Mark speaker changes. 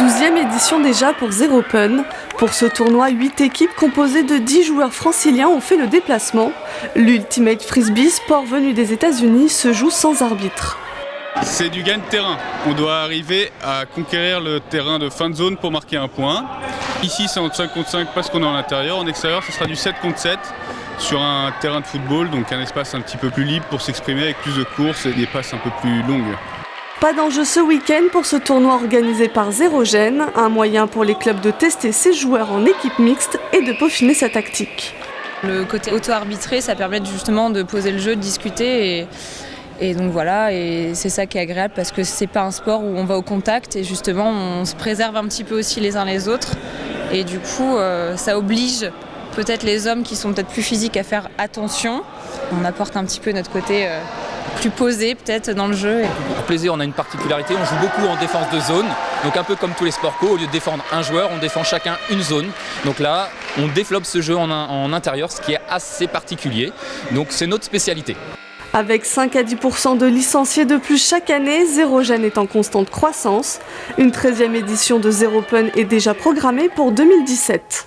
Speaker 1: 12e édition déjà pour Zero Pun. Pour ce tournoi, 8 équipes composées de 10 joueurs franciliens ont fait le déplacement. L'Ultimate Frisbee, sport venu des États-Unis, se joue sans arbitre.
Speaker 2: C'est du gain de terrain. On doit arriver à conquérir le terrain de fin de zone pour marquer un point. Ici, c'est en 5 contre 5 parce qu'on est en intérieur. En extérieur, ce sera du 7 contre 7 sur un terrain de football, donc un espace un petit peu plus libre pour s'exprimer avec plus de courses et des passes un peu plus longues.
Speaker 1: Pas d'enjeu ce week-end pour ce tournoi organisé par Zérogène, un moyen pour les clubs de tester ses joueurs en équipe mixte et de peaufiner sa tactique.
Speaker 3: Le côté auto-arbitré, ça permet justement de poser le jeu, de discuter et donc voilà, et c'est ça qui est agréable parce que c'est pas un sport où on va au contact et justement on se préserve un petit peu aussi les uns les autres et du coup ça oblige peut-être les hommes qui sont peut-être plus physiques à faire attention. On apporte un petit peu notre côté plus posé peut-être dans le jeu.
Speaker 4: Pour plaisir, on a une particularité, on joue beaucoup en défense de zone, donc un peu comme tous les sports co, au lieu de défendre un joueur, on défend chacun une zone. Donc là, on développe ce jeu en intérieur, ce qui est assez particulier, donc c'est notre spécialité.
Speaker 1: Avec 5 à 10% de licenciés de plus chaque année, Zérogène est en constante croissance. Une 13e édition de Zero Pun est déjà programmée pour 2017.